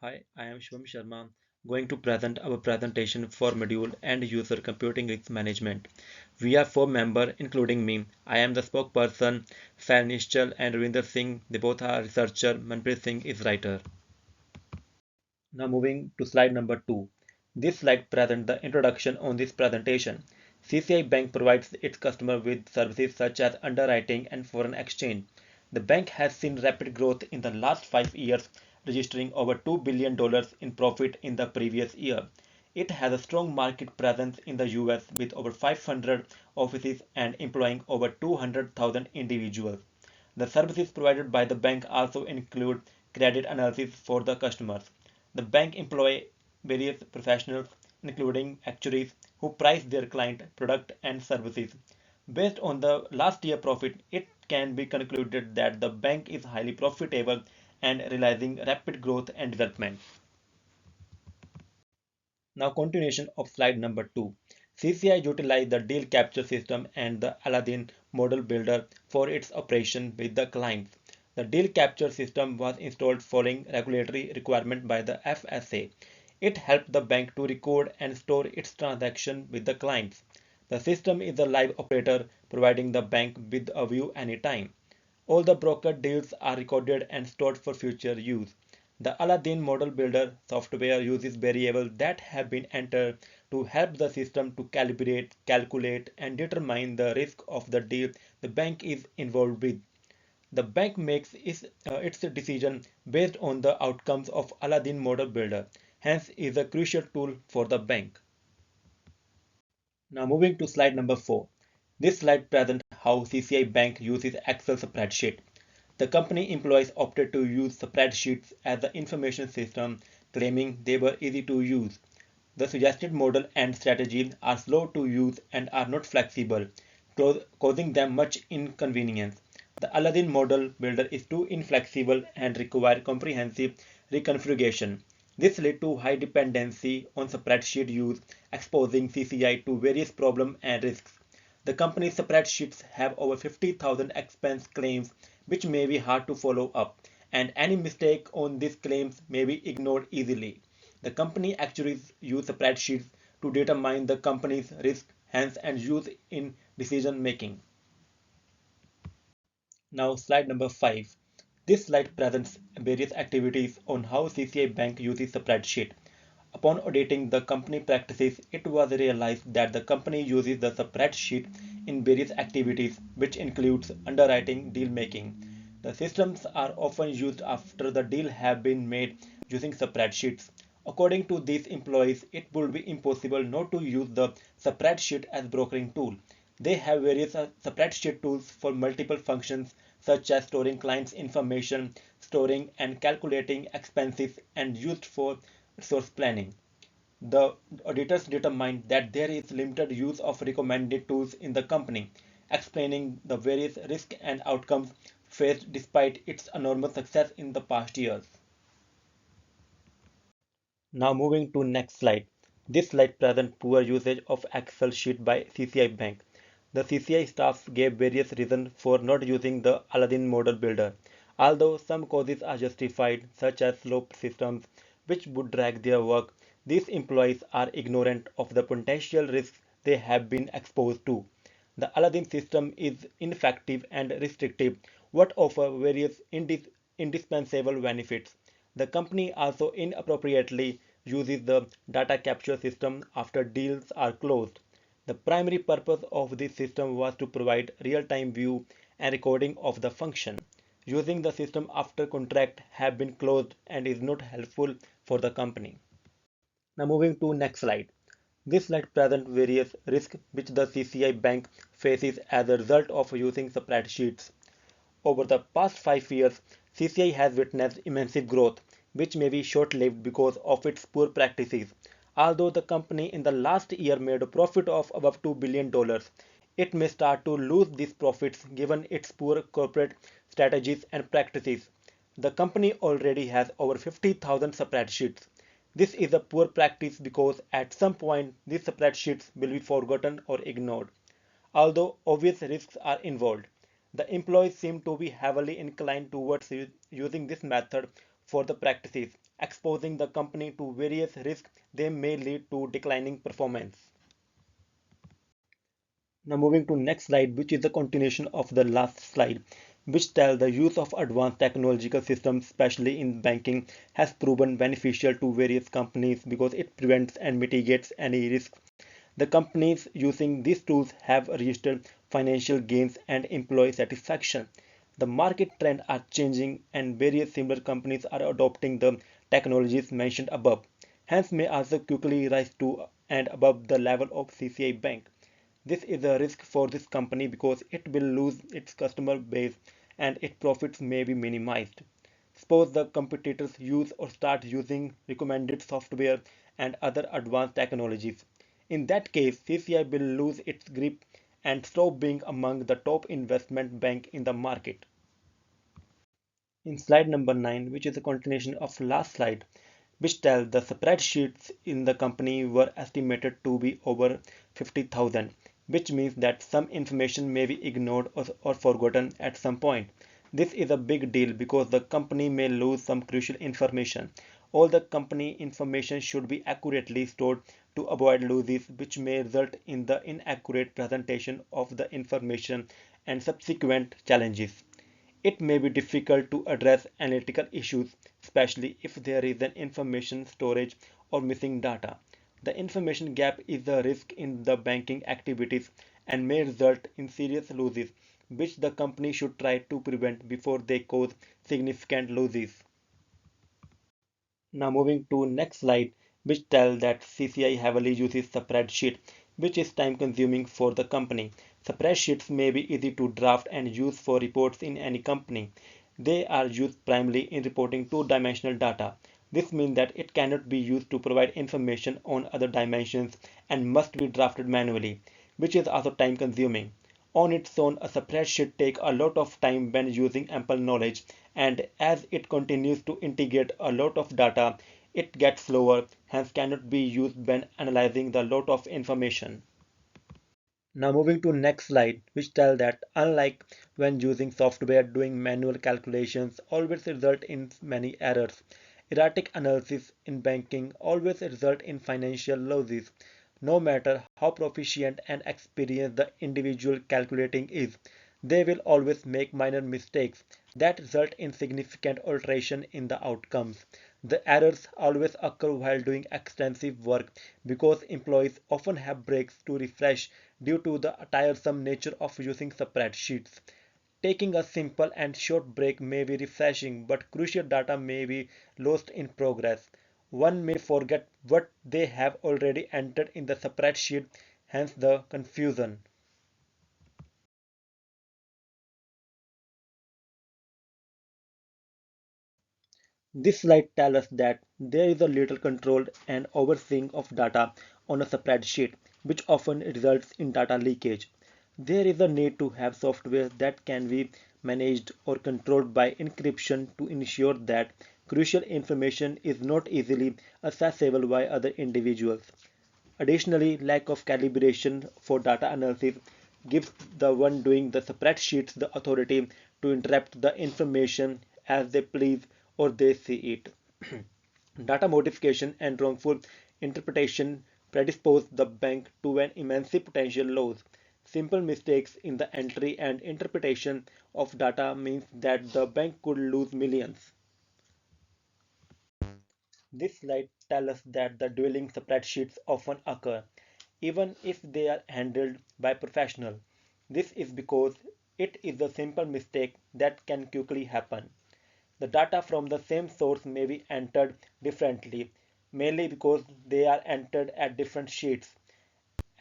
Hi, I am Shubham Sharma, going to present our presentation for module and user computing risk management. We are four members, including me. I am the spokesperson, Sahil, Nischal and Ravinder Singh. They both are researcher. Manpreet Singh is writer. Now moving to slide number 2. This slide presents the introduction on this presentation. CCI Bank provides its customer with services such as underwriting and foreign exchange. The bank has seen rapid growth in the last 5 years, registering over $2 billion in profit in the previous year. It has a strong market presence in the US with over 500 offices and employing over 200,000 individuals. The services provided by the bank also include credit analysis for the customers. The bank employs various professionals, including actuaries, who price their client product and services. Based on the last year profit, it can be concluded that the bank is highly profitable and realizing rapid growth and development. Now continuation of slide number 2. CCI utilized the deal capture system and the Aladdin model builder for its operation with the clients. The deal capture system was installed following regulatory requirement by the FSA. It helped the bank to record and store its transaction with the clients. The system is a live operator providing the bank with a view anytime. All the broker deals are recorded and stored for future use. The Aladdin Model Builder software uses variables that have been entered to help the system to calibrate, calculate, and determine the risk of the deal the bank is involved with. The bank makes its decision based on the outcomes of Aladdin Model Builder, hence is a crucial tool for the bank. Now moving to slide number 4. This slide presents how CCI Bank uses Excel spreadsheet. The company employees opted to use spreadsheets as the information system, claiming they were easy to use. The suggested model and strategy are slow to use and are not flexible, causing them much inconvenience. The Aladdin model builder is too inflexible and requires comprehensive reconfiguration. This led to high dependency on spreadsheet use, exposing CCI to various problems and risks. The company's spreadsheets have over 50,000 expense claims, which may be hard to follow up, and any mistake on these claims may be ignored easily. The company actually use spreadsheets to determine the company's risk, hence and use in decision making. Now slide number 5. This slide presents various activities on how CCI Bank uses spreadsheet. Upon auditing the company practices, it was realized that the company uses the spreadsheet in various activities, which includes underwriting deal making. The systems are often used after the deal have been made using spreadsheets. According to these employees, it would be impossible not to use the spreadsheet as brokering tool. They have various spreadsheet tools for multiple functions such as storing clients' information, storing and calculating expenses, and used for resource planning. The auditors determined that there is limited use of recommended tools in the company, explaining the various risks and outcomes faced despite its enormous success in the past years. Now moving to next slide. This slide presents poor usage of Excel sheet by CCI Bank. The CCI staff gave various reasons for not using the Aladdin model builder. Although some causes are justified, such as slow systems, which would drag their work, these employees are ignorant of the potential risks they have been exposed to. The Aladdin system is ineffective and restrictive, what offer various indispensable benefits. The company also inappropriately uses the data capture system after deals are closed. The primary purpose of this system was to provide real-time view and recording of the function. Using the system after contract have been closed and is not helpful for the company. Now moving to next slide. This slide presents various risks which the CCI Bank faces as a result of using spreadsheets. Over the past 5 years, CCI has witnessed immense growth, which may be short-lived because of its poor practices. Although the company in the last year made a profit of above $2 billion, it may start to lose these profits given its poor corporate strategies and practices. The company already has over 50,000 spreadsheets. This is a poor practice because at some point these spreadsheets will be forgotten or ignored. Although obvious risks are involved, the employees seem to be heavily inclined towards using this method for the practices, exposing the company to various risks they may lead to declining performance. Now moving to next slide, which is the continuation of the last slide, which tells the use of advanced technological systems, especially in banking, has proven beneficial to various companies because it prevents and mitigates any risks. The companies using these tools have registered financial gains and employee satisfaction. The market trends are changing and various similar companies are adopting the technologies mentioned above, hence may also quickly rise to and above the level of CCI Bank. This is a risk for this company because it will lose its customer base and its profits may be minimized. Suppose the competitors use or start using recommended software and other advanced technologies. In that case, CCI will lose its grip and stop being among the top investment bank in the market. In slide number 9, which is a continuation of last slide, which tells the spreadsheets in the company were estimated to be over 50,000, which means that some information may be ignored or forgotten at some point. This is a big deal because the company may lose some crucial information. All the company information should be accurately stored to avoid losses, which may result in the inaccurate presentation of the information and subsequent challenges. It may be difficult to address analytical issues, especially if there is an information storage or missing data. The information gap is a risk in the banking activities and may result in serious losses, which the company should try to prevent before they cause significant losses. Now moving to next slide, which tells that CCI heavily uses spreadsheet, which is time consuming for the company. Spreadsheets may be easy to draft and use for reports in any company. They are used primarily in reporting two-dimensional data. This means that it cannot be used to provide information on other dimensions and must be drafted manually, which is also time consuming. On its own, a spreadsheet takes a lot of time when using ample knowledge, and as it continues to integrate a lot of data, it gets slower, hence cannot be used when analyzing the lot of information. Now moving to next slide, which tells that unlike when using software, doing manual calculations always result in many errors. Erratic analysis in banking always result in financial losses. No matter how proficient and experienced the individual calculating is, they will always make minor mistakes that result in significant alteration in the outcomes. The errors always occur while doing extensive work because employees often have breaks to refresh due to the tiresome nature of using spreadsheets. Taking a simple and short break may be refreshing, but crucial data may be lost in progress. One may forget what they have already entered in the spreadsheet, hence the confusion. This slide tells us that there is a little control and overseeing of data on a spreadsheet, which often results in data leakage. There is a need to have software that can be managed or controlled by encryption to ensure that crucial information is not easily accessible by other individuals. Additionally, lack of calibration for data analysis gives the one doing the spreadsheets the authority to interpret the information as they please or they see it. Data modification and wrongful interpretation predispose the bank to an immense potential loss. Simple mistakes in the entry and interpretation of data means that the bank could lose millions. This slide tells us that the dwelling spreadsheets often occur, even if they are handled by professionals. This is because it is a simple mistake that can quickly happen. The data from the same source may be entered differently, mainly because they are entered at different sheets.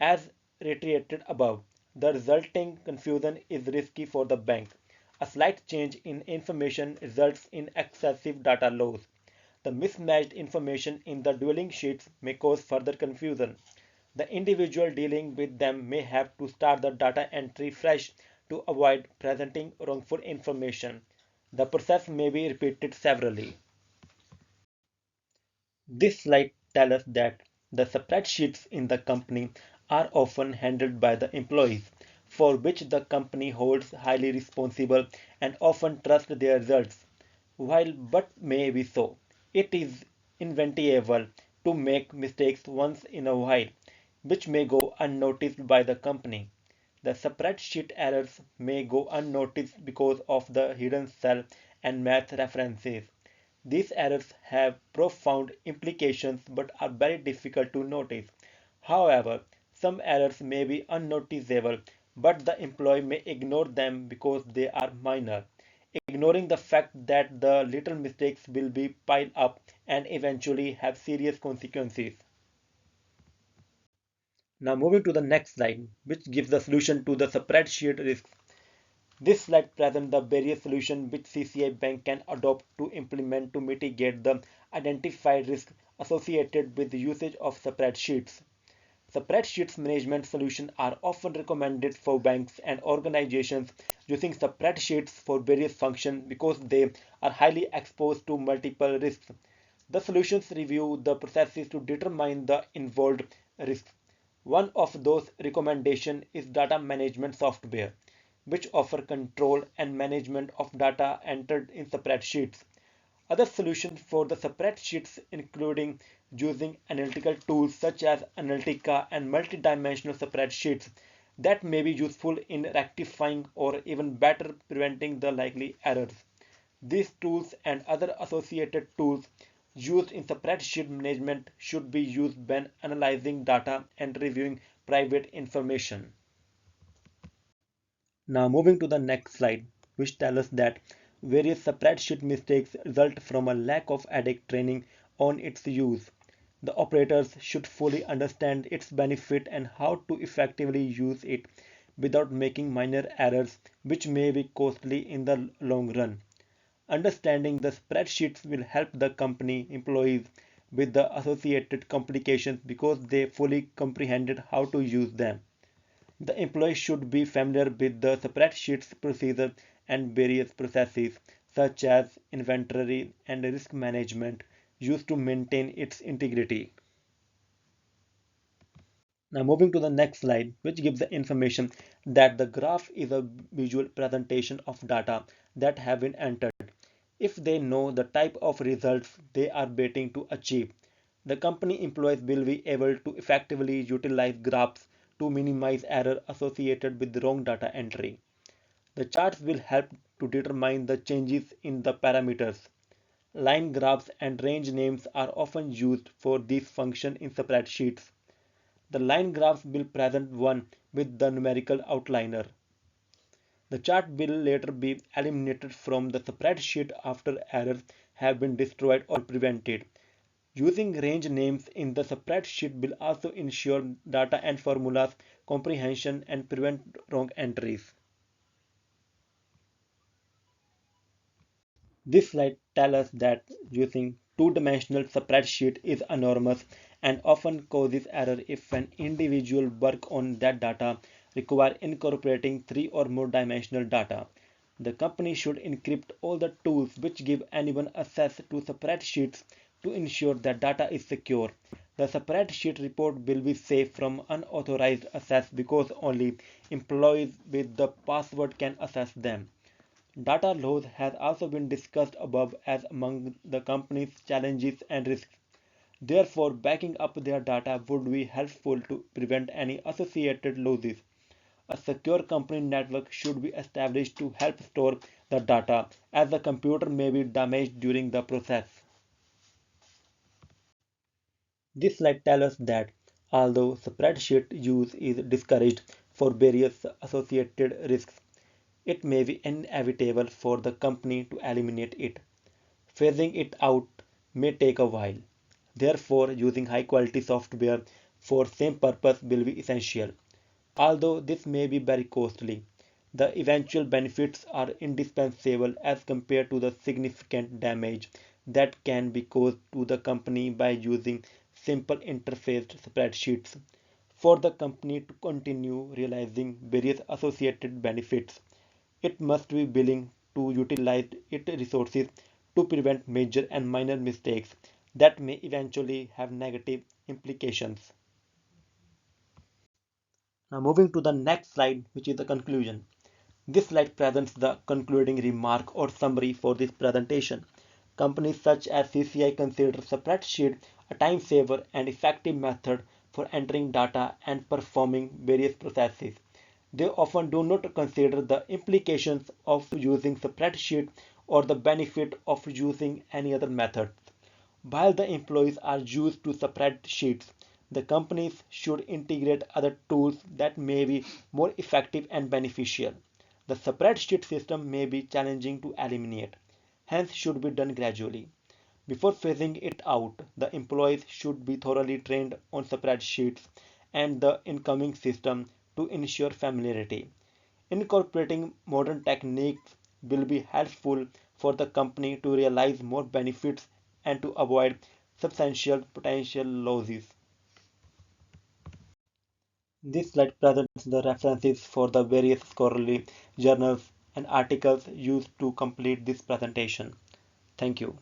As reiterated above, the resulting confusion is risky for the bank. A slight change in information results in excessive data loss. The mismatched information in the dwelling sheets may cause further confusion. The individual dealing with them may have to start the data entry fresh to avoid presenting wrongful information. The process may be repeated severally. This slide tells us that the spreadsheets in the company are often handled by the employees, for which the company holds highly responsible and often trusts their results. While but may be so, It is inventable to make mistakes once in a while, which may go unnoticed by the company. The spreadsheet errors may go unnoticed because of the hidden cell and math references. These errors have profound implications but are very difficult to notice. However, some errors may be unnoticeable, but the employee may ignore them because they are minor, ignoring the fact that the little mistakes will be piled up and eventually have serious consequences. Now moving to the next slide, which gives the solution to the spreadsheet risks. This slide presents the various solutions which CCI Bank can adopt to implement to mitigate the identified risks associated with the usage of spreadsheets. Spreadsheets management solutions are often recommended for banks and organizations using spreadsheets for various functions because they are highly exposed to multiple risks. The solutions review the processes to determine the involved risks. One of those recommendations is data management software, which offer control and management of data entered in spreadsheets. Other solutions for the spreadsheets including using analytical tools such as Analytica and multidimensional spreadsheets that may be useful in rectifying or even better preventing the likely errors. These tools and other associated tools used in spreadsheet management should be used when analyzing data and reviewing private information. Now moving to the next slide, which tells us that various spreadsheet mistakes result from a lack of adequate training on its use. The operators should fully understand its benefit and how to effectively use it without making minor errors which may be costly in the long run. Understanding the spreadsheets will help the company employees with the associated complications because they fully comprehended how to use them. The employee should be familiar with the spreadsheet's procedure and various processes, such as inventory and risk management, used to maintain its integrity. Now moving to the next slide, which gives the information that the graph is a visual presentation of data that have been entered. If they know the type of results they are waiting to achieve, the company employees will be able to effectively utilize graphs to minimize error associated with wrong data entry. The charts will help to determine the changes in the parameters. Line graphs and range names are often used for this function in spreadsheets. The line graphs will present one with the numerical outliner. The chart will later be eliminated from the spreadsheet after errors have been destroyed or prevented. Using range names in the spreadsheet will also ensure data and formulas comprehension and prevent wrong entries. This slide tells us that using two-dimensional spreadsheet is enormous and often causes error if an individual work on that data require incorporating three or more dimensional data. The company should encrypt all the tools which give anyone access to spreadsheets to ensure that data is secure. The spreadsheet report will be safe from unauthorized access because only employees with the password can access them. Data loss has also been discussed above as among the company's challenges and risks. Therefore, backing up their data would be helpful to prevent any associated losses. A secure company network should be established to help store the data, as the computer may be damaged during the process. This slide tells us that although spreadsheet use is discouraged for various associated risks, it may be inevitable for the company to eliminate it. Phasing it out may take a while. Therefore, using high quality software for same purpose will be essential. Although this may be very costly, the eventual benefits are indispensable as compared to the significant damage that can be caused to the company by using simple interfaced spreadsheets. For the company to continue realizing various associated benefits, it must be willing to utilize its resources to prevent major and minor mistakes that may eventually have negative implications. Now moving to the next slide, which is the conclusion. This slide presents the concluding remark or summary for this presentation. Companies such as CCI consider spreadsheet a time saver and effective method for entering data and performing various processes. They often do not consider the implications of using spreadsheet or the benefit of using any other method. While the employees are used to spreadsheets, the companies should integrate other tools that may be more effective and beneficial. The spreadsheet system may be challenging to eliminate, hence should be done gradually. Before phasing it out, the employees should be thoroughly trained on spreadsheets and the incoming system to ensure familiarity. Incorporating modern techniques will be helpful for the company to realize more benefits and to avoid substantial potential losses. This slide presents the references for the various scholarly journals and articles used to complete this presentation. Thank you.